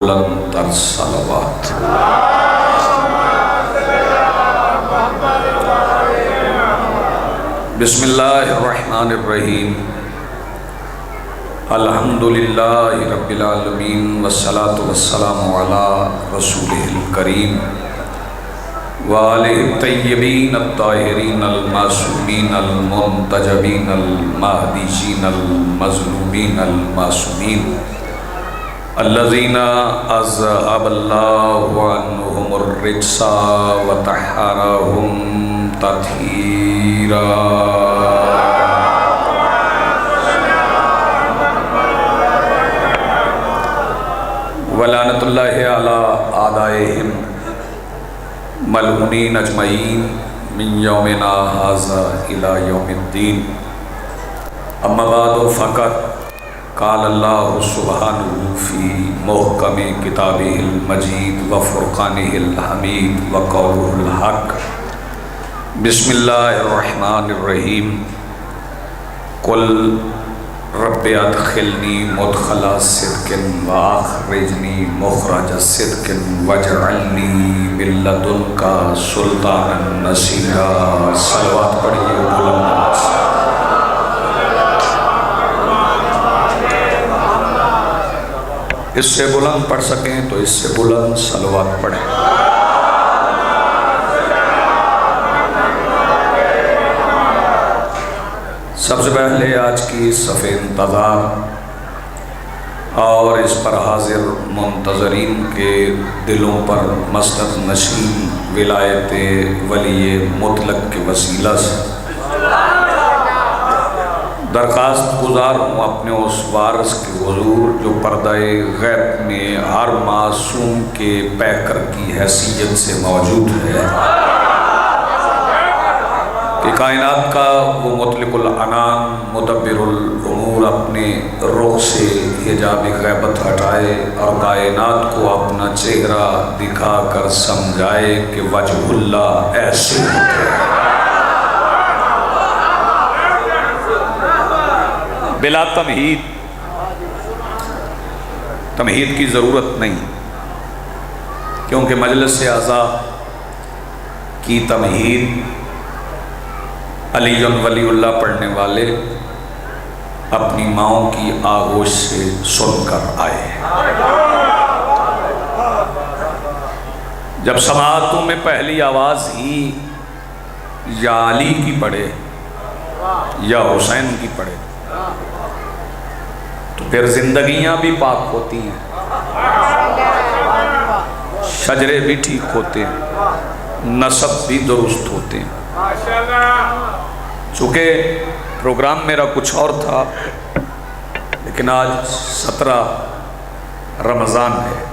بلند تر صلوات۔ بسم اللہ الرحمن الرحیم۔ الحمدللہ رب العالمین والصلاة والسلام علی رسولہ الکریم وآلہ الطیبین الطاہرین المعصومین المنتجبین المہدیین المظلومین المعصومین الذین اذہب اللہ عنہم الرجس وطہرہم تطہیرا۔ ولعنۃ اللہ علی اعدائہم ملعونین اجمعین من یومنا ھذا الی یوم الدین۔ اما بعد فقط قال اللہ سبحانہ فی محکم کتابہ المجید وفرقانہ الحمید وقولہ الحق۔ بسم اللہ الرحمن الرحیم۔ قل رب ادخلنی مدخل صدق واخرجنی مخرج صدق واجعلنی من لدنک سلطانا نصیرا۔ صلوات پڑھیے بلند۔ اس سے بلند پڑھ سکیں تو اس سے بلند صلوات پڑھیں۔ سب سے پہلے آج کی صف انتظار اور اس پر حاضر منتظرین کے دلوں پر مسند نشین ولایت ولی مطلق کے وسیلہ سے درخواست گزار ہوں اپنے اس وارث کے حضور جو پردہ غیب میں ہر معصوم کے پیکر کی حیثیت سے موجود ہے کہ کائنات کا وہ مطلق العنان مدبر الامور اپنے رخ سے حجاب غیبت ہٹائے اور کائنات کو اپنا چہرہ دکھا کر سمجھائے کہ وجہ اللہ ایسے ہوتے ہیں۔ بلا تمہید کی ضرورت نہیں، کیونکہ مجلس اعضاء کی تمہید علی ولی اللہ پڑھنے والے اپنی ماؤں کی آغوش سے سن کر آئے۔ جب سماعتوں میں پہلی آواز ہی یا علی کی پڑھے یا حسین کی پڑھے تو پھر زندگیاں بھی پاک ہوتی ہیں، شجرے بھی ٹھیک ہوتے ہیں، نسب بھی درست ہوتے ہیں۔ چونکہ پروگرام میرا کچھ اور تھا، لیکن آج 17 رمضان ہے،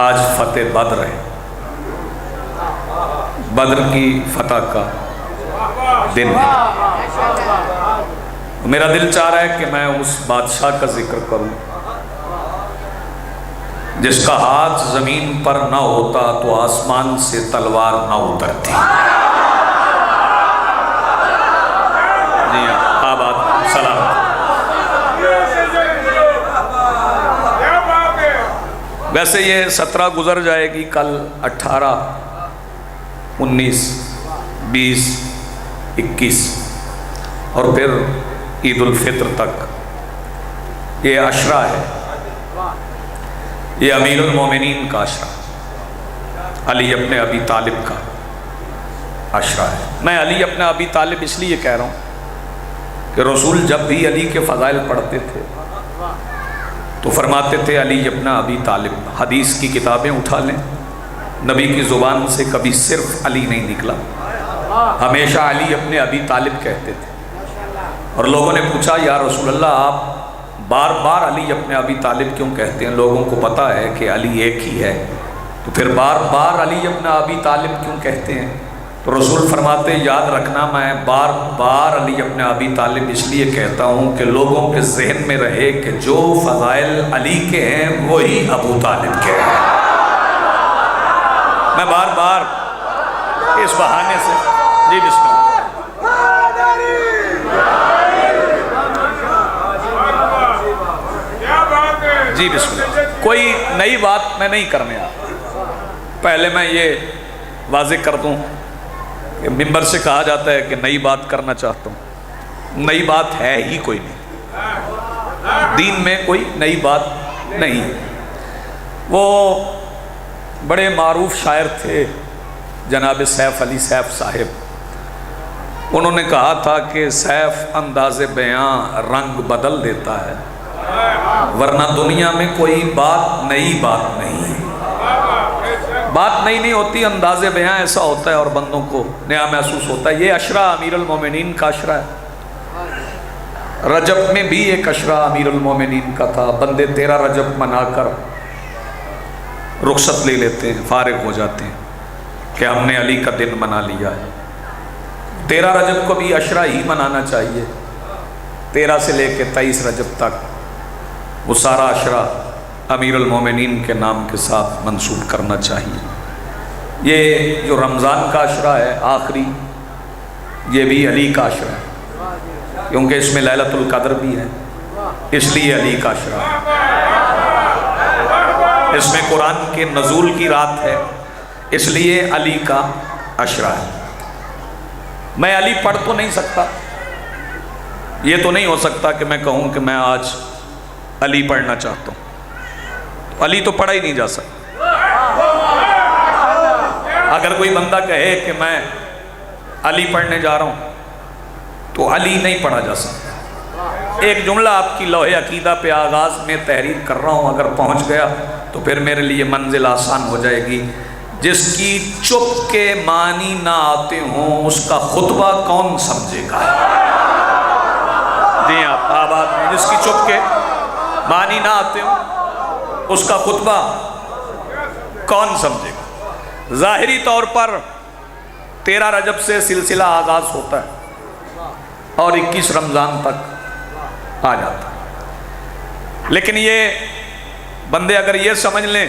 آج فتح بدر ہے، بدر کی فتح کا دن ہے۔ میرا دل چاہ رہا ہے کہ میں اس بادشاہ کا ذکر کروں جس کا ہاتھ زمین پر نہ ہوتا تو آسمان سے تلوار نہ اترتی۔ جی ہاں، آباد سلام۔ ویسے یہ 17 گزر جائے گی، کل 18 19 20 21 اور پھر عید الفطر تک یہ عشرہ ہے۔ یہ امیر المومنین کا عشرہ، علی ابن ابی طالب کا عشرہ ہے۔ میں علی ابن ابی طالب اس لیے کہہ رہا ہوں کہ رسول جب بھی علی کے فضائل پڑھتے تھے تو فرماتے تھے علی ابن ابی طالب۔ حدیث کی کتابیں اٹھا لیں، نبی کی زبان سے کبھی صرف علی نہیں نکلا، ہمیشہ علی ابن ابی طالب کہتے تھے۔ اور لوگوں نے پوچھا یا رسول اللہ آپ بار بار علی ابن ابی طالب کیوں کہتے ہیں؟ لوگوں کو پتہ ہے کہ علی ایک ہی ہے، تو پھر بار بار علی ابن ابی طالب کیوں کہتے ہیں؟ تو رسول فرماتے یاد رکھنا میں بار بار علی ابن ابی طالب اس لیے کہتا ہوں کہ لوگوں کے ذہن میں رہے کہ جو فضائل علی کے ہیں وہی ابو طالب کے ہیں۔ میں بار بار اس بہانے سے جی بسم اللہ جی بسم اللہ۔ کوئی نئی بات میں نہیں کرنے آ رہا. پہلے میں یہ واضح کر دوں کہ ممبر سے کہا جاتا ہے کہ نئی بات کرنا چاہتا ہوں. نئی بات ہے ہی کوئی نہیں، دین میں کوئی نئی بات نہیں ہے. وہ بڑے معروف شاعر تھے جناب سیف علی سیف صاحب. انہوں نے کہا تھا کہ سیف انداز بیاں رنگ بدل دیتا ہے، ورنہ دنیا میں کوئی بات نئی بات نہیں ہے. بات نئی نہیں ہوتی، انداز بیاں ایسا ہوتا ہے اور بندوں کو نیا محسوس ہوتا ہے. یہ عشرہ امیر المومنین کا عشرہ ہے. رجب میں بھی ایک عشرہ امیر المومنین کا تھا. بندے 13 رجب منا کر رخصت لے لیتے ہیں، فارغ ہو جاتے ہیں کہ ہم نے علی کا دن منا لیا ہے. 13 رجب کو بھی عشرہ ہی منانا چاہیے. 13 سے لے کے 23 رجب تک وہ سارا عشرہ امیر المومنین کے نام کے ساتھ منسوب کرنا چاہیے. یہ جو رمضان کا عشرہ ہے آخری، یہ بھی علی کا عشرہ ہے، کیونکہ اس میں لیلۃ القدر بھی ہے، اس لیے علی کا عشرہ ہے. اس میں قرآن کے نزول کی رات ہے، اس لیے علی کا عشرہ ہے. میں علی پڑھ تو نہیں سکتا، یہ تو نہیں ہو سکتا کہ میں کہوں کہ میں آج علی پڑھنا چاہتا ہوں. علی تو پڑھا ہی نہیں جا سکتا. اگر کوئی بندہ کہے کہ میں علی پڑھنے جا رہا ہوں تو علی نہیں پڑھا جا سکتا. ایک جملہ آپ کی لوح عقیدہ پہ آغاز میں تحریر کر رہا ہوں، اگر پہنچ گیا تو پھر میرے لیے منزل آسان ہو جائے گی. جس کی چپ کے معنی نہ آتے ہوں اس کا خطبہ کون سمجھے گا؟ جی آپ آباد میں جس کی چپ کے معنی نہ آتے ہوں اس کا خطبہ کون سمجھے گا؟ ظاہری طور پر 13 رجب سے سلسلہ آغاز ہوتا ہے اور 21 رمضان تک آ جاتا ہے. لیکن یہ بندے اگر یہ سمجھ لیں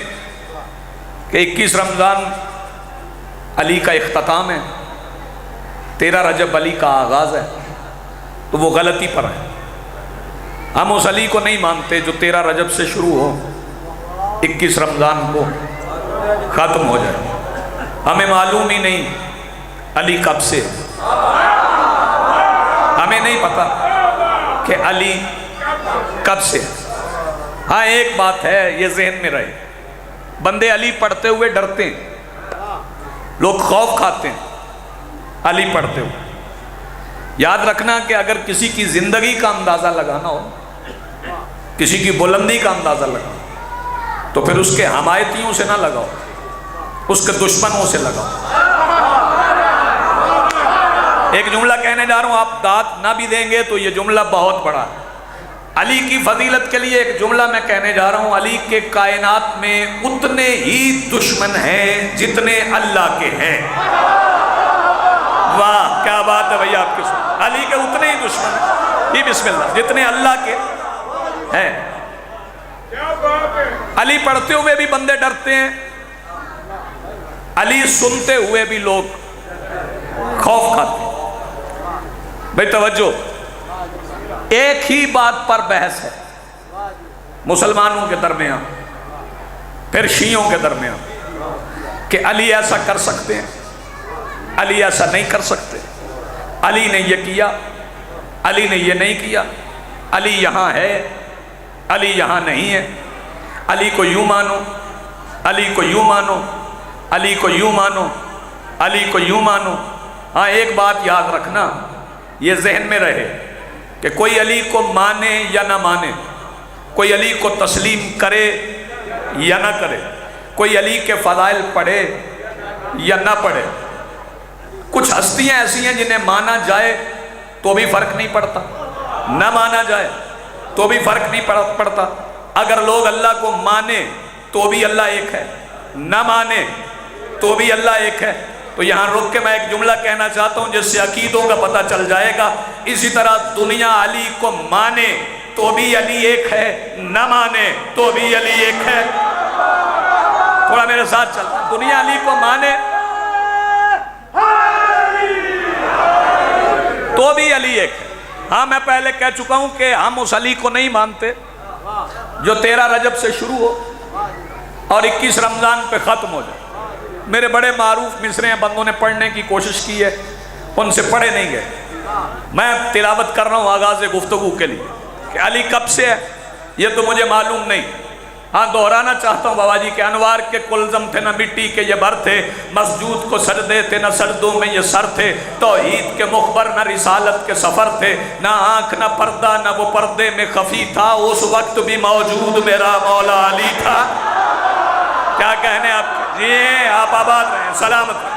کہ 21 رمضان علی کا اختتام ہے، 13 رجب علی کا آغاز ہے، تو وہ غلطی پر ہے. ہم اس علی کو نہیں مانتے جو 13 رجب سے شروع ہو 21 رمضان کو ختم ہو جائے. ہمیں معلوم ہی نہیں علی کب سے، ہمیں نہیں پتا کہ علی کب سے. ہاں ایک بات ہے، یہ ذہن میں رہے، بندے علی پڑھتے ہوئے ڈرتے ہیں، لوگ خوف کھاتے ہیں علی پڑھتے ہوئے. یاد رکھنا کہ اگر کسی کی زندگی کا اندازہ لگانا ہو، کسی کی بلندی کا اندازہ لگاؤ، تو پھر اس کے حمایتیوں سے نہ لگاؤ، اس کے دشمنوں سے لگاؤ. ایک جملہ کہنے جا رہا ہوں، آپ داد نہ بھی دیں گے تو یہ جملہ بہت بڑا ہے. علی کی فضیلت کے لیے ایک جملہ میں کہنے جا رہا ہوں، علی کے کائنات میں اتنے ہی دشمن ہیں جتنے اللہ کے ہیں. واہ کیا بات ہے بھئی آپ کے ساتھ. علی کے اتنے ہی دشمن ہیں، یہ بسم اللہ، جتنے اللہ کے ہیں. علی پڑھتے ہوئے بھی بندے ڈرتے ہیں، علی سنتے ہوئے بھی لوگ خوف کھاتے ہیں. بھئی توجہ، ایک ہی بات پر بحث ہے مسلمانوں کے درمیان، پھر شیعوں کے درمیان، کہ علی ایسا کر سکتے ہیں، علی ایسا نہیں کر سکتے، علی نے یہ کیا، علی نے یہ نہیں کیا، علی یہاں ہے، علی یہاں نہیں ہے، علی کو یوں مانو، علی کو یوں مانو، علی کو یوں مانو، علی کو یوں مانو. ہاں ایک بات یاد رکھنا، یہ ذہن میں رہے کہ کوئی علی کو مانے یا نہ مانے، کوئی علی کو تسلیم کرے یا نہ کرے، کوئی علی کے فضائل پڑھے یا نہ پڑھے. کچھ ہستیاں ایسی ہیں جنہیں مانا جائے تو بھی فرق نہیں پڑتا، نہ مانا جائے تو بھی فرق نہیں پڑتا. اگر لوگ اللہ کو مانے تو بھی اللہ ایک ہے، نہ مانے تو بھی اللہ ایک ہے. تو یہاں رک کے میں ایک جملہ کہنا چاہتا ہوں جس سے عقیدوں کا پتہ چل جائے گا. اسی طرح دنیا علی کو مانے تو بھی علی ایک ہے، نہ مانے تو بھی علی ایک ہے. تھوڑا میرے ساتھ چل، دنیا علی کو مانے تو بھی علی ایک ہے. ہاں میں پہلے کہہ چکا ہوں کہ ہم اس علی کو نہیں مانتے جو 13 رجب سے شروع ہو اور 21 رمضان پہ ختم ہو جائے۔ میرے بڑے معروف مصرے ہیں، بندوں نے پڑھنے کی کوشش کی ہے، ان سے پڑھے نہیں گئے۔ میں تلاوت کر رہا ہوں آغاز گفتگو کے لیے کہ علی کب سے ہے یہ تو مجھے معلوم نہیں، ہاں دہرانا چاہتا ہوں بابا جی کہ انوار کے کلزم تھے نہ مٹی کے یہ بر تھے، مسجود کو سجدے تھے نہ سجدوں میں یہ سر تھے، توحید کے مخبر نہ رسالت کے سفر تھے، نہ آنکھ نہ پردہ نہ وہ پردے میں خفی تھا، اس وقت بھی موجود میرا مولا علی تھا۔ کیا کہنے آپ جی، آپ آباد رہیں، سلامت رہیں۔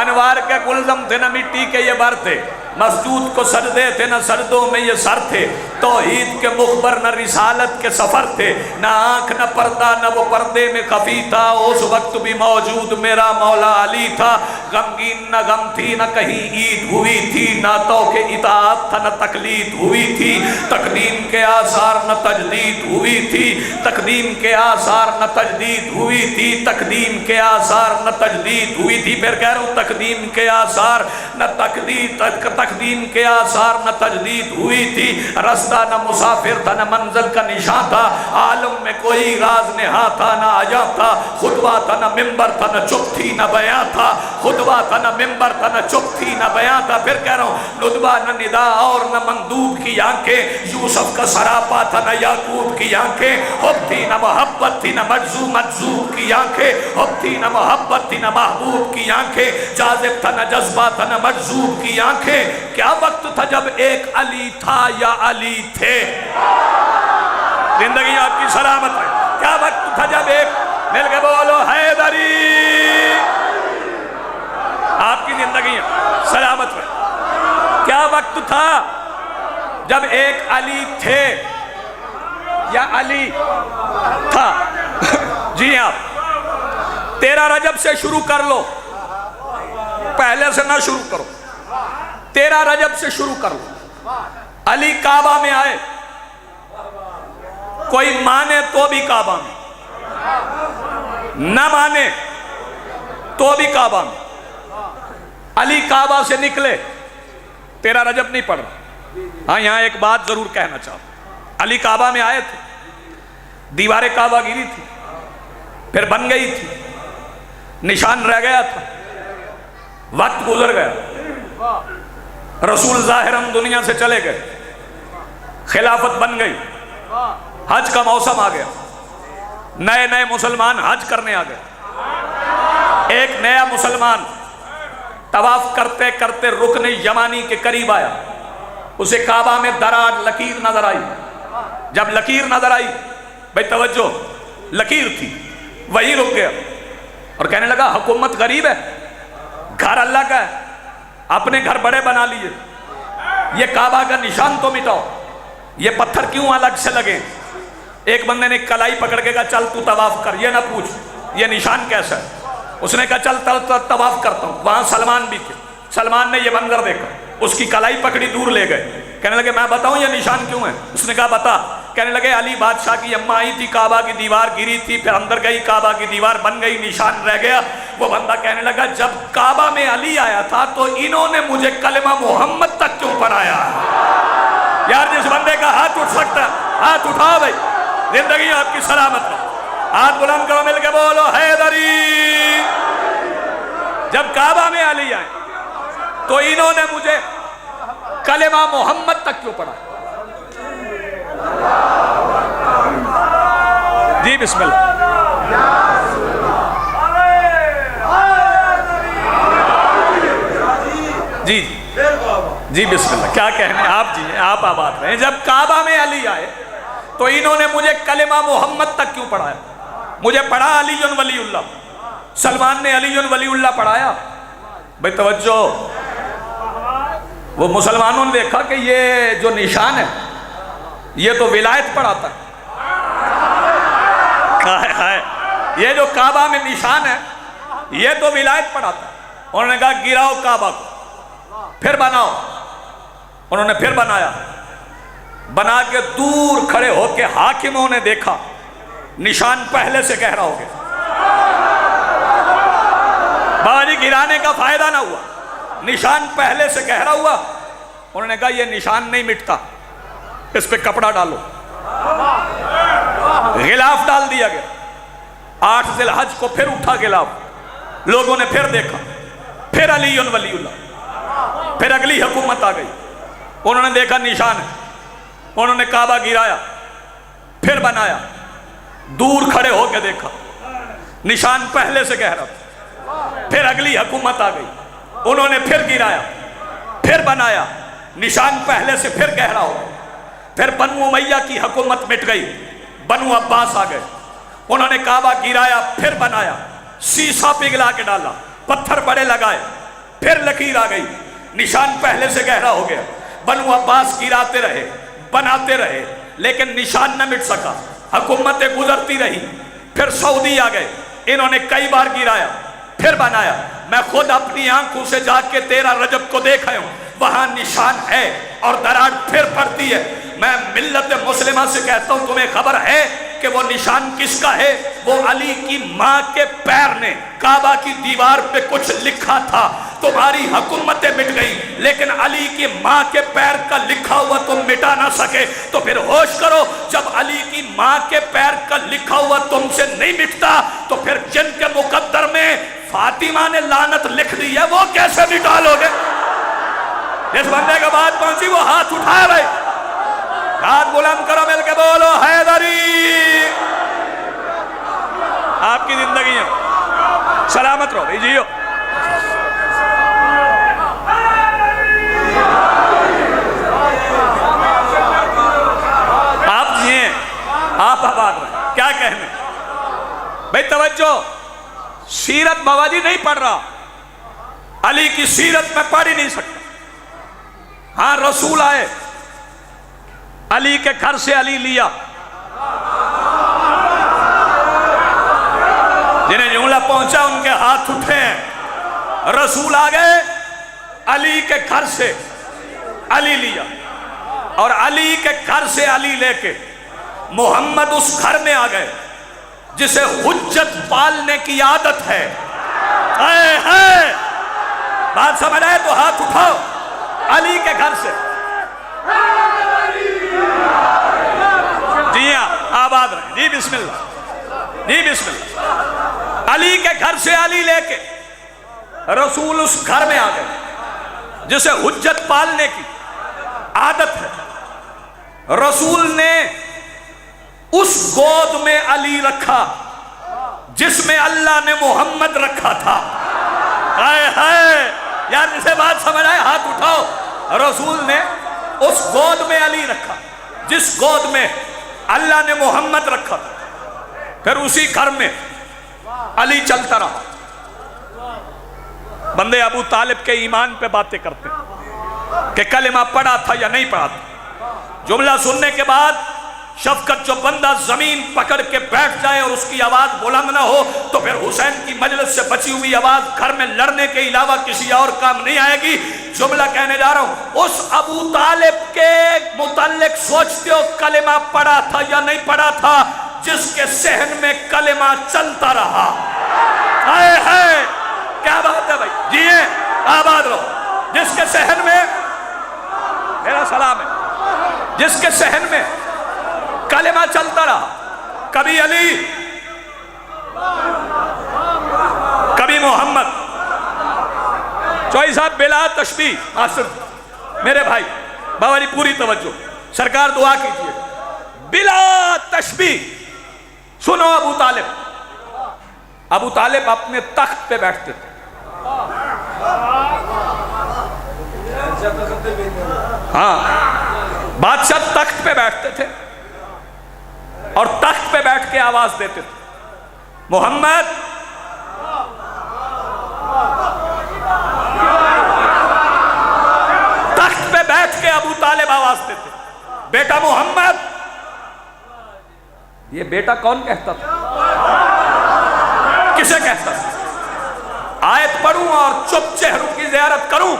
انوار کے کلزم تھے نہ مٹی کے یہ بر تھے، مسجود کو سجدے تھے نہ سجدوں میں یہ سر تھے، توحید کے مخبر نہ رسالت کے سفر تھے، نہ آنکھ نہ پردہ نہ وہ پردے میں خفی تھا، اس وقت بھی موجود میرا مولا علی تھا۔ غمگین نہ غم تھی نہ کہیں عید ہوئی تھی، نہ تو کہ اطاعت تھا نہ تقلید ہوئی تھی، تقدیم کے آثار نہ تجدید ہوئی تھی، تقدیم کے آثار نہ تجدید ہوئی تھی، تقدیم کے آثار نہ تجدید ہوئی تھی۔ پھر کہہ رہا ہوں تقدیم کے آثار نہ تقدیم کے آثار نہ تجدید ہوئی تھی، رستہ نہ مسافر تھا نہ منزل کا نشاں تھا، عالم میں کوئی راز نہا تھا نہ عجا تھا، خطبہ تھا نہ ممبر تھا نہ چپ تھی نہ بیاں تھا، خطبہ تھا نہ ممبر تھا نہ چپ تھی نہ بیاں تھا۔ پھر کہہ رہا ہوں ندبہ نہ ندا اور نہ مندوب کی آنکھیں، یوسف کا سراپا تھا نہ یعقوب کی آنکھیں، حب تھی نہ محبت تھی نہ مجذوب کی آنکھیں، حب تھی نہ محبت تھی نہ محبوب کی آنکھیں، جاذب تھا نہ جذبہ تھا نہ مجذوب کی آنکھیں۔ کیا وقت تھا جب ایک علی تھا یا علی تھے؟ زندگی آپ کی سلامت ہے۔ کیا وقت تھا جب ایک، مل کے بولو حیدری، آپ کی زندگی سلامت ہے۔ کیا وقت تھا جب ایک علی تھے یا علی تھا؟ جی آپ 13 رجب سے شروع کر لو، پہلے سے نہ شروع کرو، 13 رجب سے شروع کر لو۔ علی کعبہ میں آئے، کوئی مانے تو بھی کعبہ میں، نہ مانے تو بھی کعبہ میں۔ علی کعبہ سے نکلے، 13 رجب نہیں پڑھ رہا، ہاں یہاں ایک بات ضرور کہنا چاہتا، علی کعبہ میں آئے تھے، دیوار کعبہ گری تھی، پھر بن گئی تھی، نشان رہ گیا تھا، وقت گزر گیا، رسول ظاہراً دنیا سے چلے گئے، خلافت بن گئی، حج کا موسم آ گیا، نئے نئے مسلمان حج کرنے آ گئے۔ ایک نیا مسلمان طواف کرتے کرتے رکن یمانی کے قریب آیا، اسے کعبہ میں دراز لکیر نظر آئی۔ جب لکیر نظر آئی، بھئی توجہ، لکیر تھی، وہی رک گیا اور کہنے لگا حکومت غریب ہے، گھر اللہ کا ہے، اپنے گھر بڑے بنا لیے، یہ کعبہ کا نشان تو مٹاؤ، یہ پتھر کیوں الگ سے لگے؟ ایک بندے نے کلائی پکڑ کے کہا چل تو طواف کر، یہ نہ پوچھ یہ نشان کیسا ہے۔ اس نے کہا چل طواف کرتا ہوں۔ وہاں سلمان بھی تھے، سلمان نے یہ منظر دیکھا، اس کی کلائی پکڑی، دور لے گئے، کہنے لگے میں بتاؤں یہ نشان کیوں ہے؟ اس نے کہا بتا۔ کہنے لگے علی بادشاہ کی اماں آئی تھی، کعبہ کی دیوار گری تھی، پھر اندر گئی، کعبہ کی دیوار بن گئی، نشان رہ گیا۔ وہ بندہ کہنے لگا جب کعبہ میں علی آیا تھا تو انہوں نے مجھے کلمہ محمد تک کیوں پڑھایا؟ یار جس بندے کا ہاتھ اٹھ سکتا ہے ہاتھ اٹھاؤ بھائی، زندگی آپ کی سلامت ہے۔ ہاتھ بلند کرو، مل کے بولو حیدری۔ جب کعبہ میں علی آئے تو انہوں نے مجھے کلمہ محمد تک کیوں پڑھایا؟ جی بسم اللہ۔ جی جی بسم اللہ، کیا کہنے آپ جی ہیں، آپ آباد رہیں۔ جب کعبہ میں علی آئے تو انہوں نے مجھے کلمہ محمد تک کیوں پڑھایا؟ مجھے پڑھا علی ولی اللہ، سلمان نے علی ولی اللہ پڑھایا۔ بھئی توجہ، وہ مسلمانوں نے دیکھا کہ یہ جو نشان ہے یہ تو ولایت پڑھاتا ہے، یہ جو کعبہ میں نشان ہے یہ تو ولایت پڑھاتا ہے۔ انہوں نے کہا گراؤ کعبہ کو، پھر بناؤ۔ انہوں نے پھر بنایا، بنا کے دور کھڑے ہو کے حاکموں نے دیکھا نشان پہلے سے گہرا ہو گیا۔ بابا جی گرانے کا فائدہ نہ ہوا، نشان پہلے سے گہرا ہوا۔ انہوں نے کہا یہ نشان نہیں مٹتا، اس پہ کپڑا ڈالو۔ غلاف ڈال دیا گیا. 8 ذی الحج کو پھر اٹھا غلاف. لوگوں نے پھر دیکھا, پھر علی ولی اللہ. پھر اگلی حکومت آ گئی, انہوں نے دیکھا نشان ہے, انہوں نے کعبہ گرایا, پھر بنایا. دور کھڑے ہو کے دیکھا, نشان پہلے سے گہرا تھا. پھر اگلی حکومت آ گئی, انہوں نے پھر گرایا, پھر بنایا. نشان پہلے سے پھر گہرا ہو گیا. پھر بنو امیہ کی حکومت مٹ گئی, بنو عباس آ گئے, انہوں نے کعبہ گرایا, پھر بنایا. سیسا پگھلا کے ڈالا, پتھر بڑے لگائے, پھر لکیر آ گئی. نشان پہلے سے گہرا ہو گیا. بنو عباس گراتے رہے, بناتے رہے, لیکن نشان نہ مٹ سکا. حکومتیں گزرتی رہی. پھر سعودی آ گئے, انہوں نے کئی بار گرایا, پھر بنایا. میں خود اپنی آنکھوں سے جا کے 13 رجب کو دیکھا ہوں, وہاں نشان ہے اور دراڑ پھر پڑتی ہے. میں ملت مسلمہ سے کہتا ہوں, تمہیں خبر ہے کہ وہ نشان کس کا ہے؟ وہ علی کی ماں کے پیر نے کعبہ کی دیوار پہ کچھ لکھا تھا. تمہاری حکومتیں مٹ گئی, لیکن علی کی ماں کے پیر کا لکھا ہوا تم مٹا نہ سکے. تو پھر ہوش کرو, جب علی کی ماں کے پیر کا لکھا ہوا تم سے نہیں مٹتا, تو پھر جن کے مقدر میں فاطمہ نے لعنت لکھ دی ہے, وہ کیسے مٹا لو گے؟ جس بندے کا بات پہنچی وہ ہاتھ اٹھائے بھائی, ہاتھ بلند کرو, مل کے بولو حیدری. آپ کی زندگی ہے, سلامت رہو بھائی, جیو. آپ جیئیں, آپ آباد رہیں. کیا کہنے بھائی, توجہ. سیرت باباجی نہیں پڑھ رہا, علی کی سیرت میں پڑھ ہی نہیں سکتا. ہاں رسول آئے, علی کے گھر سے علی لیا. جنہیں جملہ پہنچا ان کے ہاتھ اٹھے ہیں. رسول آ گئے, علی کے گھر سے علی لیا, اور علی کے گھر سے علی لے کے محمد اس گھر میں آ گئے جسے حجت پالنے کی عادت ہے. بات سمجھ آئے تو ہاتھ اٹھاؤ. علی کے گھر سے, جی ہاں آباد رہے, جی بسم اللہ, جی بسم اللہ. علی کے گھر سے علی لے کے رسول اس گھر میں آ گئے جسے حجت پالنے کی عادت ہے. رسول نے اس گود میں علی رکھا جس میں اللہ نے محمد رکھا تھا. یار جسے بات سمجھ آئے ہاتھ اٹھاؤ. رسول نے اس گود میں علی رکھا جس گود میں اللہ نے محمد رکھا تھا. پھر اسی گھر میں علی چلتا رہا. بندے ابو طالب کے ایمان پہ باتیں کرتے ہیں کہ کلمہ پڑھا تھا یا نہیں پڑھا تھا. جملہ سننے کے بعد شفقت جو بندہ زمین پکڑ کے بیٹھ جائے اور اس کی آواز بلند نہ ہو, تو پھر حسین کی مجلس سے بچی ہوئی آواز گھر میں لڑنے کے علاوہ کسی اور کام نہیں آئے گی. جملہ کہنے جا رہا ہوں, اس ابو طالب کے متعلق سوچتے ہو کلمہ پڑھا تھا یا نہیں پڑھا تھا جس کے صحن میں کلمہ چلتا رہا. کیا بات ہے بھائی, جیئے آباد رہو. جس کے صحن میں, میرا سلام ہے, جس کے صحن میں کلمہ چلتا رہا, کبھی علی کبھی محمد. چوئی صاحب بلا تشبیہ, میرے بھائی باوری پوری توجہ, سرکار دعا کیجئے. بلا تشبیہ سنو. ابو طالب, ابو طالب اپنے تخت پہ بیٹھتے تھے. ہاں بادشاہ تخت پہ بیٹھتے تھے اور تخت پہ بیٹھ کے آواز دیتے تھے, محمد. تخت پہ بیٹھ کے ابو طالب آواز دیتے, بیٹا محمد. یہ بیٹا کون کہتا تھا, کسے کہتا تھا؟ آیت پڑھوں اور چپ چہروں کی زیارت کروں.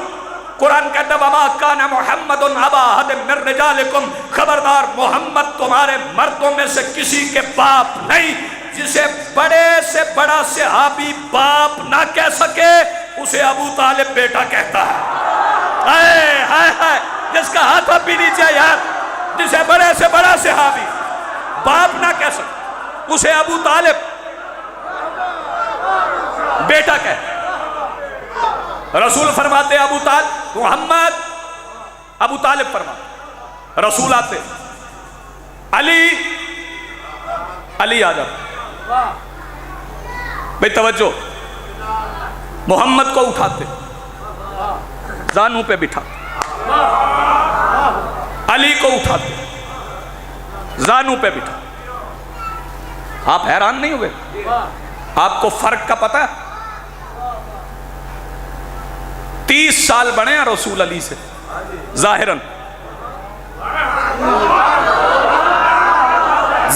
قرآن کہتا ہے وَمَا كَانَ مُحَمَّدٌ أَبَا أَحَدٍ مِّن رِجَالِكُمْ, خبردار محمد تمہارے مردوں میں سے کسی کے باپ نہیں. جسے بڑے سے بڑا صحابی باپ نہ کہہ سکے اسے ابو طالب بیٹا کہتا ہے. جس کا ہاتھ اب بھی نیچے یار, جسے بڑے سے بڑا صحابی باپ نہ کہہ سکے اسے ابو طالب بیٹا کہتے. رسول فرماتے ابو طالب محمد، ابو طالب فرماتے. رسول آتے علی، علی آ جاتے. بھئی توجہ، محمد کو اٹھاتے زانوں پہ بٹھاتے، علی کو اٹھاتے زانوں پہ بٹھاتے. آپ حیران نہیں ہوئے؟ آپ کو فرق کا پتہ ہے؟ 30 سال بڑے ہیں رسول علی سے ظاہراً،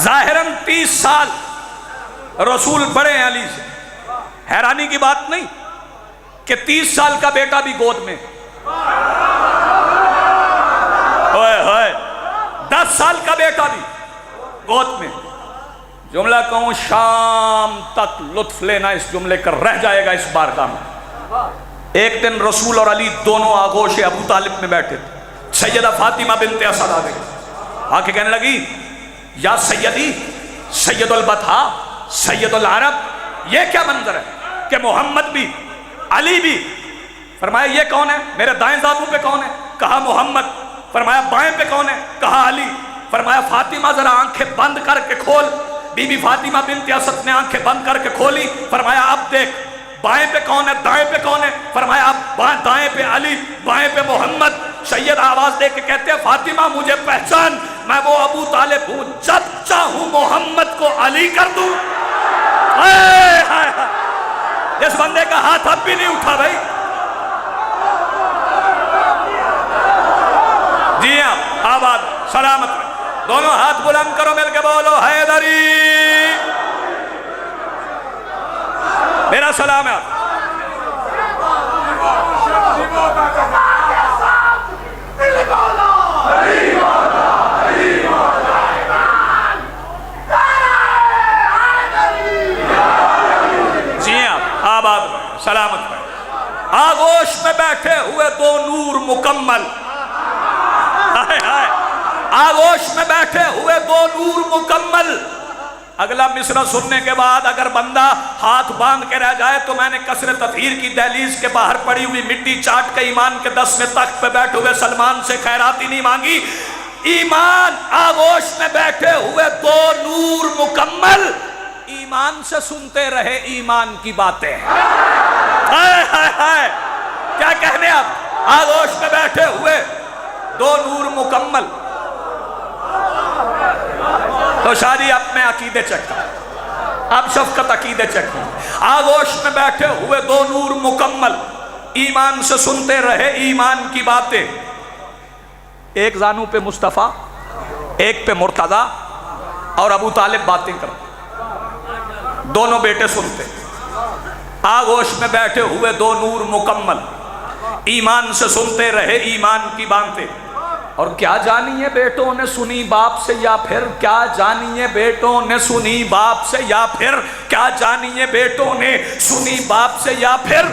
ظاہراً 30 سال رسول بڑے ہیں علی سے. حیرانی کی بات نہیں کہ 30 سال کا بیٹا بھی گود میں، ہوئے ہوئے 10 سال کا بیٹا بھی گود میں. جملہ کہوں شام تک لطف لینا اس جملے کا رہ جائے گا اس بارگاہ میں. ایک دن رسول اور علی دونوں آغوش ابو طالب میں بیٹھے تھے. سیدہ فاطمہ بنت اسد آ گئی، آ کے کہنے لگی یا سیدی، سید البطحاء، سید العرب. یہ کیا منظر ہے کہ محمد بھی علی بھی. فرمایا یہ کون ہے؟ میرے دائیں زانوں پہ کون ہے؟ کہا محمد. فرمایا بائیں پہ کون ہے؟ کہا علی. فرمایا فاطمہ ذرا آنکھیں بند کر کے کھول. بی بی فاطمہ بنت اسد نے آنکھیں بند کر کے کھولی. فرمایا اب دیکھ بائیں پہ کون ہے، دائیں پہ کون ہے؟ فرمایا اب دائیں پہ علی، بائیں پہ محمد. سید آواز دے کے کہتے ہیں فاطمہ مجھے پہچان، میں وہ ابو طالب ہوں، جب چاہوں محمد کو علی کر دوں. اس بندے کا ہاتھ اب بھی نہیں اٹھا بھائی. جی ہاں آباد سلامت رہے. دونوں ہاتھ بلند کرو، مل کے بولو حیدری. میرا سلام ہے. جی ہاں آباد سلامت رہے. آغوش میں بیٹھے ہوئے دو نور مکمل، آغوش میں بیٹھے ہوئے دو نور مکمل. اگلا مصرع سننے کے بعد اگر بندہ ہاتھ باندھ کے رہ جائے تو میں نے قصر تطہیر کی دہلیز کے باہر پڑی ہوئی مٹی چاٹ کے ایمان کے 10ویں تخت پہ بیٹھے ہوئے سلمان سے خیرات ہی نہیں مانگی. ایمان آغوش میں بیٹھے ہوئے دو نور مکمل، ایمان سے سنتے رہے ایمان کی باتیں. کیا کہنے آپ؟ آغوش میں بیٹھے ہوئے دو نور مکمل. تو شادی اب میں عقیدے چیک کروں، اب شفقت عقیدے چیک کروں. آغوش میں بیٹھے ہوئے دو نور مکمل، ایمان سے سنتے رہے ایمان کی باتیں. ایک زانوں پہ مصطفیٰ، ایک پہ مرتضیٰ اور ابو طالب باتیں کرتے، دونوں بیٹے سنتے. آغوش میں بیٹھے ہوئے دو نور مکمل، ایمان سے سنتے رہے ایمان کی باتیں. اور کیا جانیے بیٹوں نے سنی باپ سے یا پھر، کیا جانیے بیٹوں نے سنی باپ سے یا پھر، کیا جانیے بیٹوں نے سنی باپ سے یا پھر،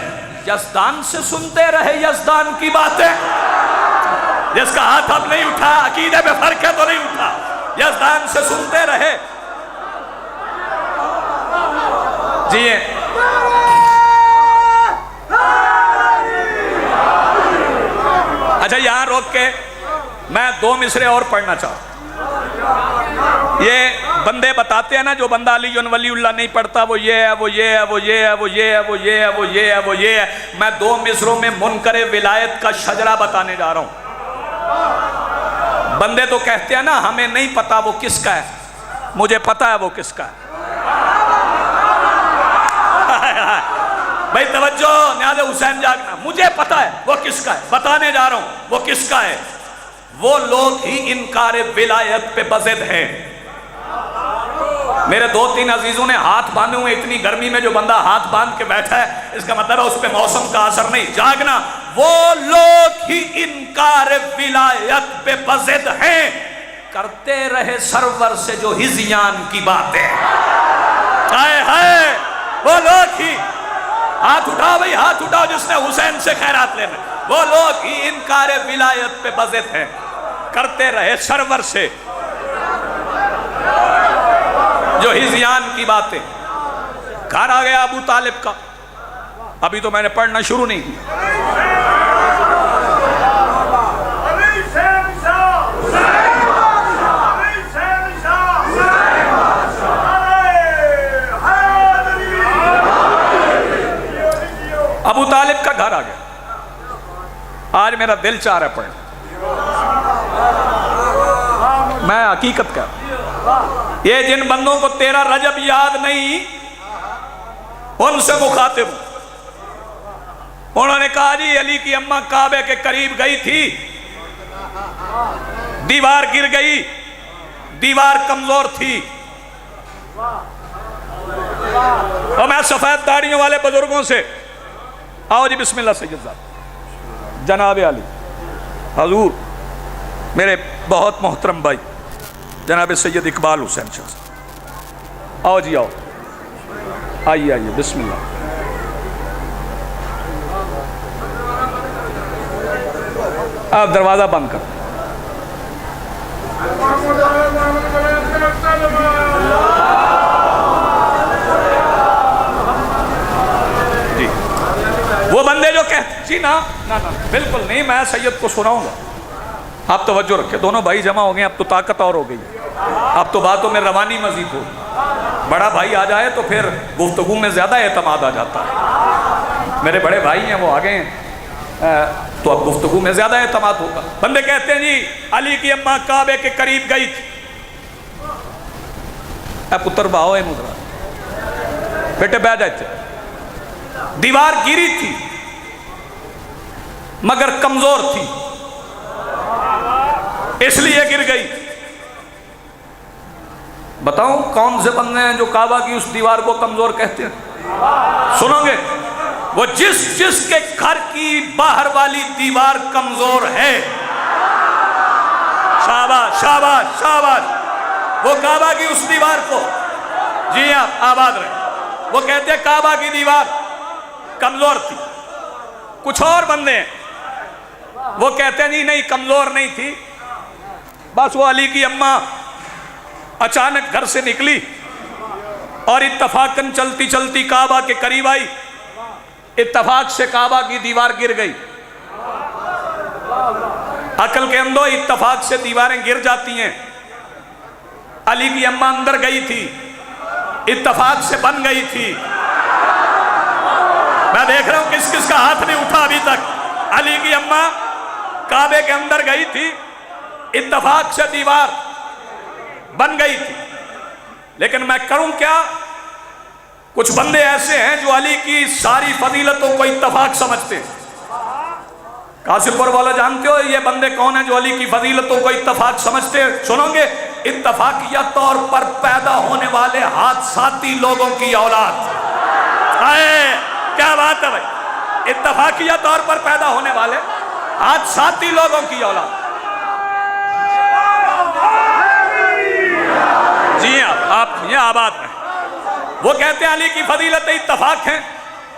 یزدان سے سنتے رہے یزدان کی باتیں. جس کا ہاتھ اب نہیں اٹھا عقیدے میں فرق ہے تو نہیں اٹھا. یزدان سے سنتے رہے. جی اچھا یہاں روک کے میں 2 مصرے اور پڑھنا چاہوں. یہ بندے بتاتے ہیں نا جو بندہ علی ولی اللہ نہیں پڑھتا وہ یہ ہے، وہ یہ ہے، وہ یہ ہے، وہ یہ ہے، وہ یہ ہے، وہ یہ ہے، وہ یہ ہے. میں 2 مصروں میں منکر ولایت کا شجرہ بتانے جا رہا ہوں. بندے تو کہتے ہیں نا ہمیں نہیں پتا وہ کس کا ہے، مجھے پتا ہے وہ کس کا ہے. بھائی توجہ، نیاز حسین جاگنا. مجھے پتا ہے وہ کس کا ہے، بتانے جا رہا ہوں وہ کس کا ہے. وہ لوگ ہی انکار ولایت پہ بزد ہیں. میرے 2-3 عزیزوں نے ہاتھ باندھے ہوئے. اتنی گرمی میں جو بندہ ہاتھ باندھ کے بیٹھا ہے اس کا مطلب ہے اس پہ موسم کا اثر نہیں. جاگنا. وہ لوگ ہی انکار ولایت پہ بزد ہیں، کرتے رہے سرور سے جو ہزیان کی باتیں. ہائے ہائے وہ لوگ ہی. ہاتھ اٹھاؤ بھئی، ہاتھ اٹھاؤ جس نے حسین سے خیرات لینا. وہ لوگ ہی انکار ولایت پہ بزد ہیں، کرتے رہے سرور سے. جو ہزیان کی باتیں. گھر آ گیا ابو طالب کا. ابھی تو میں نے پڑھنا شروع نہیں کیا. ابو طالب کا گھر آ گیا. آج میرا دل چاہ رہا ہے پڑھنا. میں حقیقت کر یہ جن بندوں کو 13 رجب یاد نہیں ان سے مخاطب ہوں. انہوں نے کہا جی علی کی اماں کعبے کے قریب گئی تھی, دیوار گر گئی, دیوار کمزور تھی. اور میں سفید داڑھیوں والے بزرگوں سے, آؤ جی بسم اللہ سید صاحب, جناب علی حضور, میرے بہت محترم بھائی جناب سید اقبال حسین شاہ صاحب, آؤ جی آؤ, آئیے آئیے بسم اللہ. آپ دروازہ بند کر. جی وہ بندے جو کہتے جی نا بالکل نہیں, میں سید کو سناؤں گا. آپ توجہ رکھیں, دونوں بھائی جمع ہو گئے, اب تو طاقت اور ہو گئی, اب تو باتوں میں روانی مزید ہو. بڑا بھائی آ جائے تو پھر گفتگو میں زیادہ اعتماد آ جاتا ہے. میرے بڑے بھائی ہیں وہ آگے ہیں تو اب گفتگو میں زیادہ اعتماد ہوگا. بندے کہتے ہیں جی علی کی اماں کعبے کے قریب گئی تھی. اے پتر باؤ اے مدرا بیٹے بیٹھ جائے تھے. دیوار گری تھی مگر کمزور تھی, اس لیے گر گئی. بتاؤں کون سے بندے ہیں جو کعبہ کی اس دیوار کو کمزور کہتے ہیں؟ سنو گے, وہ جس کے گھر کی باہر والی دیوار کمزور ہے, شاباش شاباش شاباش, وہ کعبہ کی اس دیوار کو, جی ہاں آباد رہے, وہ کہتے ہیں کعبہ کی دیوار کمزور تھی. کچھ اور بندے ہیں وہ کہتے ہیں نہیں کمزور نہیں تھی, بس وہ علی کی اماں اچانک گھر سے نکلی اور اتفاقاً چلتی چلتی کعبہ کے قریب آئی, اتفاق سے کعبہ کی دیوار گر گئی. عقل کے اندر اتفاق سے دیواریں گر جاتی ہیں. علی کی اماں اندر گئی تھی, اتفاق سے بن گئی تھی. میں دیکھ رہا ہوں کس کس کا ہاتھ نہیں اٹھا ابھی تک. علی کی اماں کعبے کے اندر گئی تھی, اتفاق سے دیوار بن گئی تھی. لیکن میں کروں کیا, کچھ بندے ایسے ہیں جو علی کی ساری فضیلتوں کو اتفاق سمجھتے ہیں. قاسم پور والا جانتے ہو یہ بندے کون ہیں جو علی کی فضیلتوں کو اتفاق سمجھتے ہیں؟ سنو گے, اتفاقیہ طور پر پیدا ہونے والے حادثاتی لوگوں کی اولاد. کیا بات ہے بھائی, اتفاقیہ طور پر پیدا ہونے والے حادثاتی لوگوں کی اولاد. جی ہاں آپ یہ آباد ہیں. وہ کہتے ہیں علی کی فضیلت اتفاق ہیں.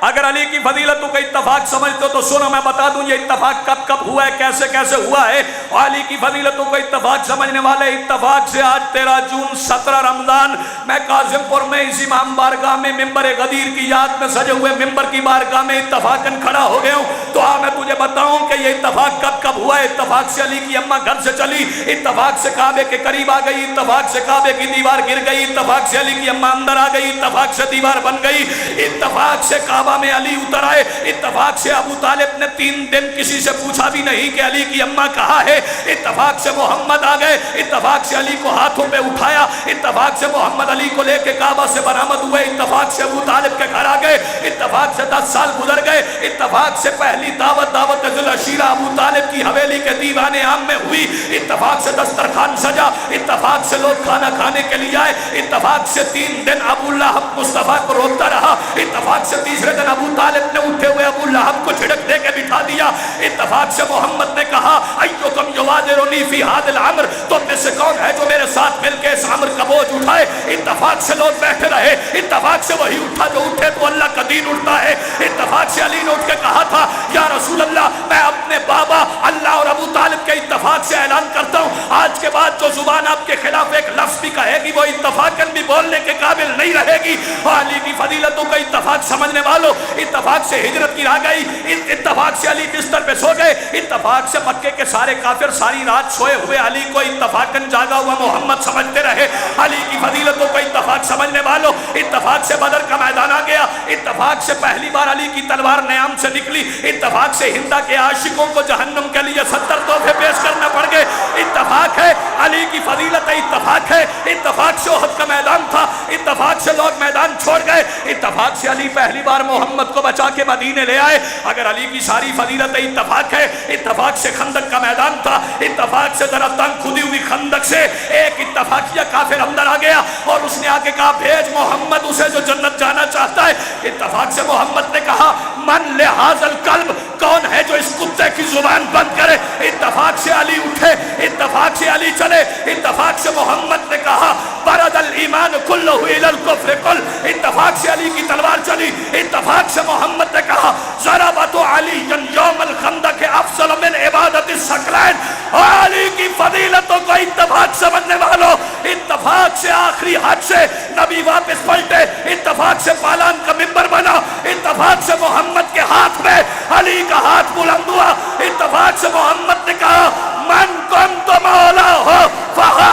اگر علی کی فضیلتوں کا اتفاق سمجھتے ہو تو سنو میں بتا دوں یہ اتفاق کب کب ہوا ہے, کیسے کیسے ہوا ہے. اور علی کی فضیلتوں کو اتفاق سمجھنے والے اتفاق سے آج 13 جون 17 رمضان میں قاسم پور میں اسی امام بارگاہ میں ممبر غدیر کی یاد میں سجے ہوئے ممبر کی بارگاہ میں اتفاقاً کھڑا ہو گیا ہوں. تو میں تجھے بتاؤں کہ یہ اتفاق کب کب ہوا ہے. اتفاق سے علی کی اماں گھر سے چلی, اتفاق سے کعبے کے قریب آ گئی, اتفاق سے کعبے کی دیوار گر گئی, اتفاق سے علی کی اماں اندر آ گئی, اتفاق سے دیوار بن گئی, اتفاق سے کعبہ میں علی اتر آئے. اتفاق سے ابو طالب نے 3 دن کسی سے پوچھا بھی نہیں کہ علی کی اماں کہاں ہے. اتفاق سے محمد آ گئے, اتفاق سے علی کو ہاتھوں پہ اٹھایا, اتفاق سے محمد علی کو لے کے کعبہ سے برآمد ہوئے, اتفاق سے ابو طالب کے گھر آ گئے, اتفاق سے 10 سال گزر گئے, اتفاق سے پہلی دعوت ذی العشیرہ ابو طالب کی حویلی کے دیوان عام میں ہوئی, اتفاق سے دسترخوان سجا, اتفاق سے لوگ کھانا کھانے کے لیے آئے, اتفاق سے 3 دن ابو لہب مصطفیٰ کو روکتا رہا, اتفاق سے تیسرے دن ابو طالب نے اٹھے ہوئے ابو لہب کو جھڑک دے کے بٹھا دیا. اتفاق سے محمد نے کہا ایکم یوادرنی فی ھذا الامر, تم میں سے کون ہے جو میرے ساتھ مل کے اس امر کا بوجھ اٹھائے. اتفاق سے لوگ بیٹھے رہے, اتفاق سے وہی اٹھا جو اٹھے تو اللہ کا دین اٹھتا ہے. اتفاق سے علی نے نے اٹھ کے کہا تھا یا رسول اللہ میں اپنے بابا اللہ اور ابو طالب کے اتفاق سے اعلان کرتا ہوں آج کے بعد جو زبان آپ کے خلاف ایک لفظ بھی کہے گی وہ اتفاقاً بھی بولنے کے قابل نہیں رہے گی. اور علی کی فضیلتوں کا اتفاق سمجھنے والوں, اتفاق سے ہجرت کی راہ گئی, اتفاق سے علی بستر پہ سو گئے, اتفاق سے مکے کے سارے کافر ساری رات سوئے ہوئے علی کو اتفاقاً جاگا ہوا محمد سمجھتے رہے. علی کی فضیلتوں کا اتفاق سمجھنے والوں, اتفاق سے بدر کا میدان آ گیا, اتفاق سے پہلی بار علی کی تلوار نیام سے نکلی, اتفاق سے ہندا کے عاشقوں کو جہنم کے لیے 70 تحفے پیش کرنا پڑ گئے. اتفاق ہے علی کی فضیلت ہے, اتفاق ہے, اتفاق سے احد کا میدان تھا, اتفاق سے لوگ میدان چھوڑ گئے, اتفاق سے علی پہلی بار محمد کو بچا کے مدینے لے آئے. اگر علی کی ساری فضیلت اتفاق ہے, اتفاق سے خندق کا میدان تھا, اتفاق سے ذرا تنگ کھدی ہوئی خندق سے ایک اتفاقیہ کافر اندر آ گیا اور اس نے آگے کہا بھیج محمد اسے جو جنت جانا چاہتا ہے. اتفاق سے محمد نے کہا من لحاظ القلب, کون ہے جو اس کتے کی زبان بند کرے. اتفاق سے علی اٹھے, اتفاق سے علی چلے, اتفاق سے محمد نے کہا برد الایمان کلہ الی الکفر کل. اتفاق سے علی کی تلوار چلی, اتفاق سے محمد نے کہا ضربت علی یوم الخندق افضل من عبادت الثقلین. علی کی فضیلتوں کو اتفاق سمجھنے والوں, اتفاق سے آخری حج سے نبی واپس پلٹے, اتفاق سے پالان کا منبر بنا, اتفاق سے محمد کے ہاتھ میں علی کا ہاتھ بلند ہوا, اتفاق سے محمد نے کہا من کنت مولا ہو فہا.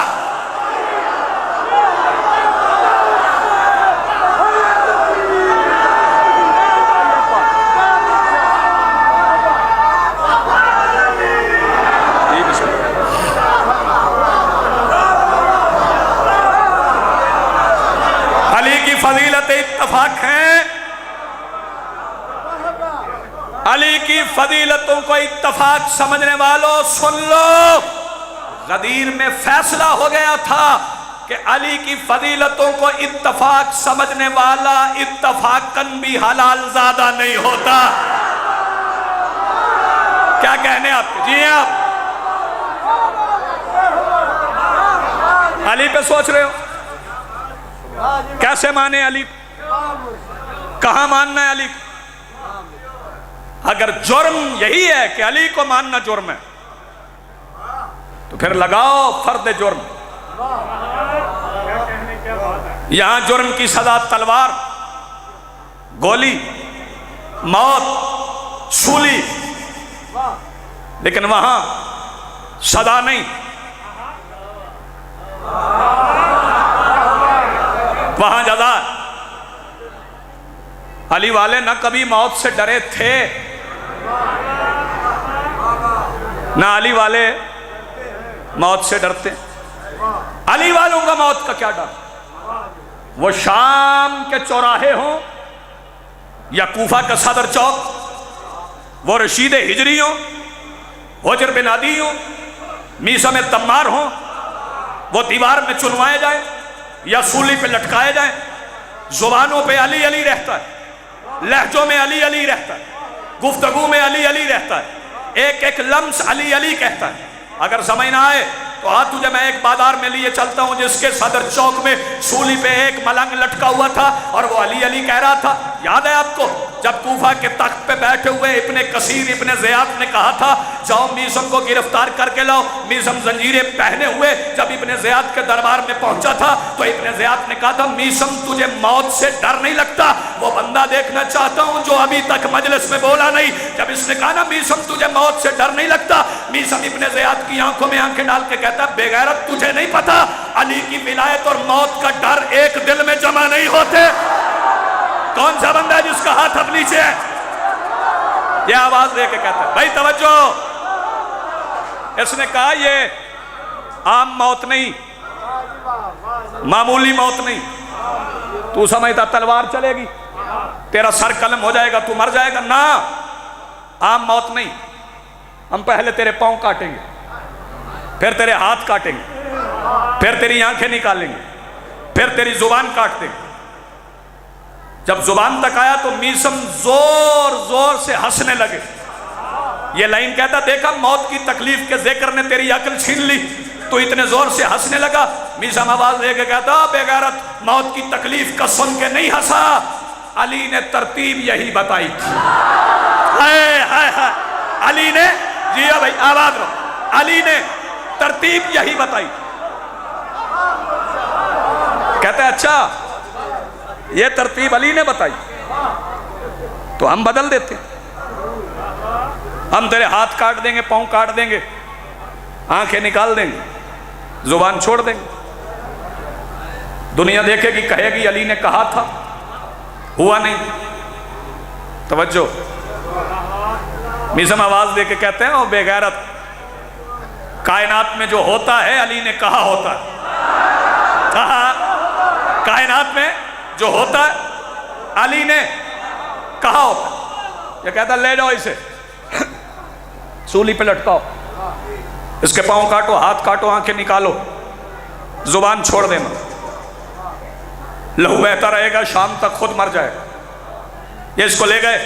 علی کی فضیلت اتفاق ہیں, علی کی فضیلتوں کو اتفاق سمجھنے والوں سن لو. غدیر میں فیصلہ ہو گیا تھا کہ علی کی فضیلتوں کو اتفاق سمجھنے والا اتفاقاً بھی حلال زادہ نہیں ہوتا. کیا کہنے آپ کے؟ جی آپ علی پہ سوچ رہے ہو کیسے مانے علی, کہاں ماننا ہے علی کو؟ اگر جرم یہی ہے کہ علی کو ماننا جرم ہے تو پھر لگاؤ فرد جرم. یہاں جرم کی سزا تلوار, گولی, موت, سولی, لیکن وہاں سزا نہیں, وہاں جزا. علی والے نہ کبھی موت سے ڈرے تھے, نہ علی والے موت سے ڈرتے. علی والوں کا موت کا کیا ڈر؟ وہ شام کے چوراہے ہوں یا کوفہ کا صدر چوک, وہ رشید ہجری ہوں, حجر بن عدی ہوں, میثم تمار ہوں, وہ دیوار میں چنوائے جائیں یا سولی پہ لٹکائے جائیں. زبانوں پہ علی علی رہتا ہے, لہجوں میں علی علی رہتا ہے, گفتگو میں علی علی رہتا ہے, ایک ایک لمس علی علی کہتا ہے. اگر سمجھ نہ آئے تو ہاں تجھے میں ایک بازار میں لیے چلتا ہوں جس کے صدر چوک میں سولی پہ ایک ملنگ لٹکا ہوا تھا اور وہ علی علی کہہ رہا تھا. یاد ہے آپ کو جب کوفہ کے تخت پہ بیٹھے ہوئے ابن کثیر ابن زیاد نے کہا تھا جاؤ میثم کو گرفتار کر کے لاؤ, میثم زنجیریں پہنے ہوئے جب ابن زیاد کے دربار میں پہنچا تھا تو ابن زیاد نے کہا تھا میثم تجھے موت سے ڈر نہیں لگتا؟ وہ بندہ دیکھنا چاہتا ہوں جو ابھی تک مجلس میں بولا نہیں. جب اس نے کہا نا میثم تجھے موت سے ڈر نہیں لگتا, میثم ابن زیاد کی آنکھوں میں آنکھیں ڈال کے کہتا بے غیرت تجھے نہیں پتا علی کی ولایت اور موت کا ڈر ایک دل میں جمع نہیں ہوتے. کون سا بندہ ہے جس کا ہاتھ اب نیچے ہے؟ یہ آواز دے کے کہتا ہے بھائی توجہ. اس نے کہا یہ عام موت نہیں, معمولی موت نہیں. تو سمجھتا تلوار چلے گی تیرا سر قلم ہو جائے گا تو مر جائے گا؟ نا, عام موت نہیں. ہم پہلے تیرے پاؤں کاٹیں گے, پھر تیرے ہاتھ کاٹیں گے, پھر تیری آنکھیں نکالیں گے, پھر تیری زبان کاٹ دیں گے. جب زبان تک آیا تو میثم زور زور سے ہنسنے لگے. یہ لائن کہتا دیکھا موت کی تکلیف کے ذکر نے تیری عقل چھین لی, تو اتنے زور سے ہنسنے لگا. میثم آواز دے کے کہتا بے غیرت موت کی تکلیف کا سن کے نہیں ہنسا, علی نے ترتیب یہی بتائی تھی. ہائے ہائے ہائے، علی نے، جی بھائی آباد رہو، علی نے ترتیب یہی بتائی. کہتے ہیں اچھا یہ ترتیب علی نے بتائی تو ہم بدل دیتے، ہم تیرے ہاتھ کاٹ دیں گے، پاؤں کاٹ دیں گے، آنکھیں نکال دیں گے، زبان چھوڑ دیں گے. دنیا دیکھے گی، کہے گی علی نے کہا تھا، ہوا نہیں. توجہ، میزم آواز دے کے کہتے ہیں او بے غیرت، کائنات میں جو ہوتا ہے علی نے کہا ہوتا ہے. کائنات میں جو ہوتا ہے علی نے کہا ہوتا ہے. یہ کہتا ہے لے جاؤ اسے سولی پہ لٹکاؤ، اس کے پاؤں کاٹو، ہاتھ کاٹو، آنکھیں نکالو، زبان چھوڑ دینا، لہو بہتا رہے گا، شام تک خود مر جائے. یہ اس کو لے گئے،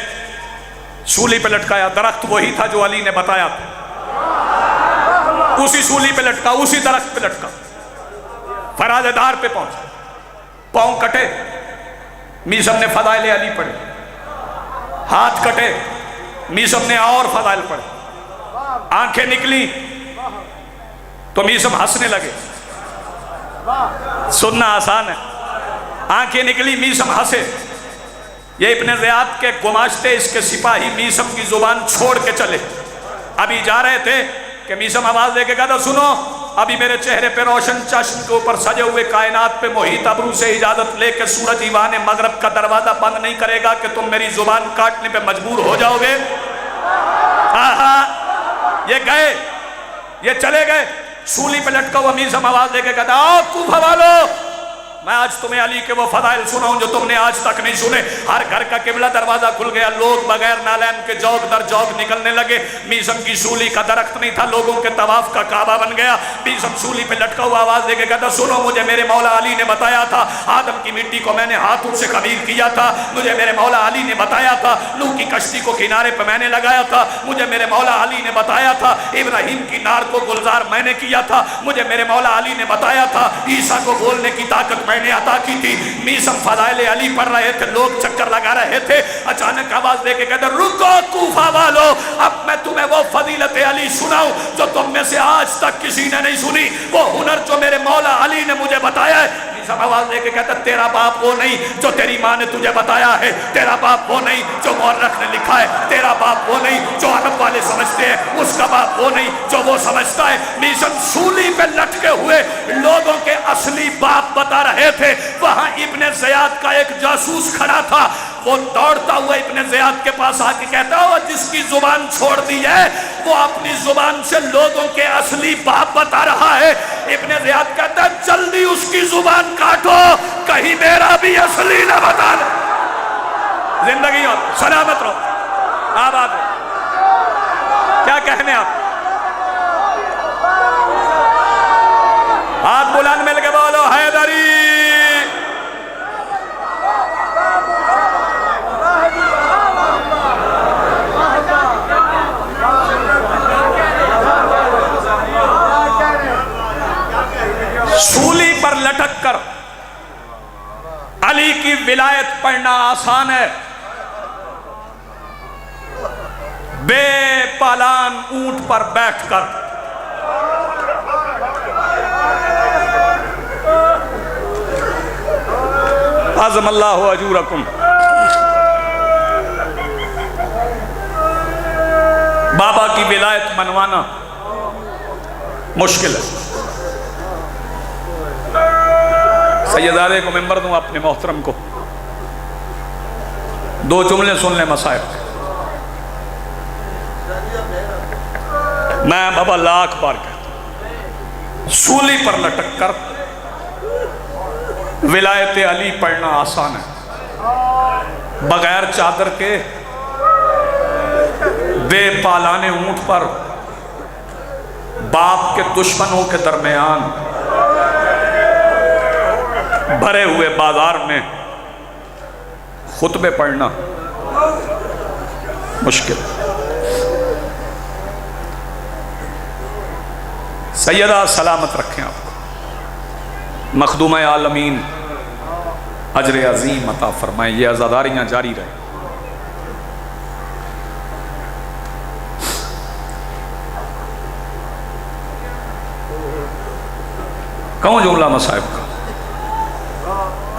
سولی پہ لٹکایا. درخت وہی تھا جو علی نے بتایا تھا، اسی سولی پہ لٹکا، اسی درخت پہ لٹکا. فراز دار پہ پہنچا، پاؤں کٹے، میزم نے فضائل علی پڑھے. ہاتھ کٹے، میزم نے اور فضائل پڑھے. آنکھیں نکلی تو میزم ہنسنے لگے. سننا آسان ہے. آنکھیں نکلی، میزم ہنسے. یہ ابن زیاد کے گماشتے اس کے سپاہی میزم کی زبان چھوڑ کے چلے. ابھی جا رہے تھے کہ میزم آواز دے کے کہا تھا سنو، ابھی میرے چہرے پہ روشن چشم کے اوپر سجے ہوئے کائنات پہ محیط ابرو سے اجازت لے کے سورج ایوان مغرب کا دروازہ بند نہیں کرے گا کہ تم میری زبان کاٹنے پہ مجبور ہو جاؤ گے. یہ گئے، یہ چلے گئے. سولی پہ لٹکا ہوا میزم آواز دے کے کہتا آؤ کوفہ والو، میں آج تمہیں علی کے وہ فضائل سناؤں جو تم نے آج تک نہیں سنے. ہر گھر کا قبلہ دروازہ کھل گیا، لوگ بغیر نالین کے جوگ در جوگ نکلنے لگے. میزم کی سولی کا درخت نہیں تھا، لوگوں کے طواف کا کعبہ بن گیا. میزم سولی پہ لٹکا ہوا آواز دے کے کہتا سنو، مجھے میرے مولا علی نے بتایا تھا، آدم کی مٹی کو میں نے ہاتھوں سے خمیر کیا تھا. مجھے میرے مولا علی نے بتایا تھا، نوح کی کشتی کو کنارے پہ میں نے لگایا تھا. مجھے میرے مولا علی نے بتایا تھا، ابراہیم کی نار کو گلزار میں نے کیا تھا. مجھے میرے مولا علی نے بتایا تھا، عیسیٰ کو بولنے کی طاقت میں نے عطا کی تھی. میزم فضائل علی پڑھ رہے تھے، لوگ چکر لگا رہے تھے. اچانک آواز دے کے کہتے رکو کوفہ والو، اب میں تمہیں وہ فضیلت علی سناؤں جو تم میں سے آج تک کسی نے نہیں سنی، وہ ہنر جو میرے مولا علی نے مجھے بتایا ہے. میزم آواز دے کے کہتا تیرا باپ وہ نہیں جو تیری ماں نے تجھے بتایا ہے، تیرا باپ وہ نہیں جو مورخ نے لکھا ہے، تیرا باپ وہ نہیں جو عرب والے سمجھتے ہیں، اس کا باپ وہ نہیں جو وہ سمجھتا ہے. میزم سولی پہ لٹکے ہوئے لوگوں کے اصلی باپ بتا رہے تھے. وہاں ابن زیاد کا ایک جاسوس کھڑا تھا، وہ دوڑتا ہوا ابن زیاد کے پاس آ کے کہتا ہے جس کی زبان چھوڑ دی ہے وہ اپنی زبان سے لوگوں کے اصلی باپ بتا رہا ہے. ابن زیاد کہتا ہے جلدی اس کی زبان کاٹو، کہیں میرا بھی اصلی نہ بتا دے. زندگی ہو سلامت رہو، آباد رہو. کیا کہنے آپ؟ ہاتھ بلند مل کے بولو حیدری. سولی پر لٹک کر علی کی ولایت پڑھنا آسان ہے، بے پالان اونٹ پر بیٹھ کر عظم اللہ اجورکم، بابا کی ولایت منوانا مشکل ہے. سیدزادے کو ممبر دوں اپنے محترم کو، دو جملے سن لیں مسائل. میں بابا لاکھ بار کہتا ہوں سولی پر لٹک کر ولایت علی پڑھنا آسان ہے، بغیر چادر کے بے پالانے اونٹ پر باپ کے دشمنوں کے درمیان بھرے ہوئے بازار میں خطبے پڑھنا مشکل. سیدہ سلامت رکھیں آپ کو، مخدومہ عالمین اجر عظیم عطا فرمائیں، یہ عزاداریاں جاری رہیں. کہوں جو علامہ صاحب کا،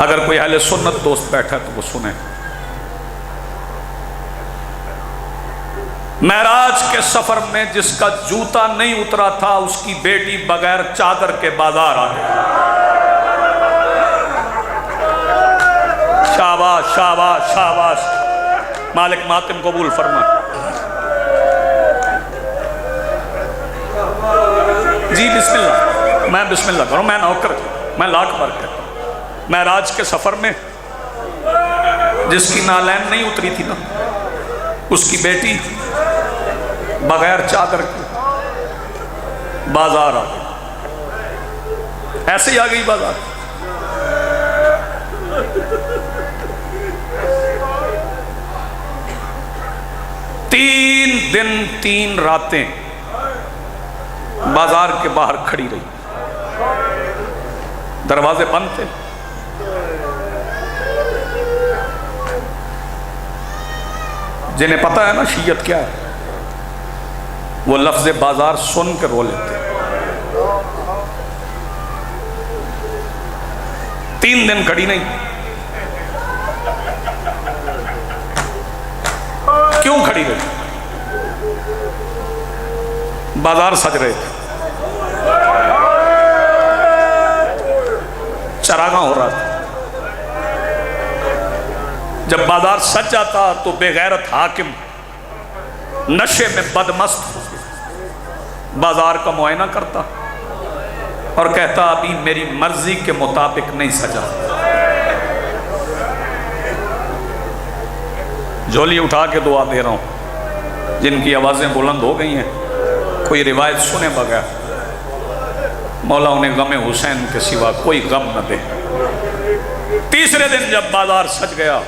اگر کوئی اہل سنت دوست بیٹھا تو وہ سنیں۔ معراج کے سفر میں جس کا جوتا نہیں اترا تھا اس کی بیٹی بغیر چادر کے بازار آ گئی۔ شاباش شاباش شاباش، مالک ماتم قبول فرما۔ جی بسم اللہ، میں بسم اللہ کروں، میں نوکر، میں لاکھ بار کہتا ہوں۔ معراج کے سفر میں جس کی نالین نہیں اتری تھی نا، اس کی بیٹی بغیر چادر کے بازار آ گئی، ایسے ہی آ گئی بازار۔ 3 دن 3 راتیں بازار کے باہر کھڑی رہی، دروازے بند تھے، جنہیں پتہ ہے نا شیعت کیا ہے، وہ لفظ بازار سن کر رو لیتے۔ 3 دن کھڑی نہیں، کیوں کھڑی رہی؟ بازار سج رہے تھے، چراغاں ہو رہا تھا۔ جب بازار سج جاتا تو بے غیرت حاکم نشے میں بدمست بازار کا معائنہ کرتا اور کہتا ابھی میری مرضی کے مطابق نہیں سجا۔ جھولی اٹھا کے دعا دے رہا ہوں، جن کی آوازیں بلند ہو گئی ہیں، کوئی روایت سنے بغیر مولا انہیں غم حسین کے سوا کوئی غم نہ دے۔ تیسرے دن جب بازار سج گیا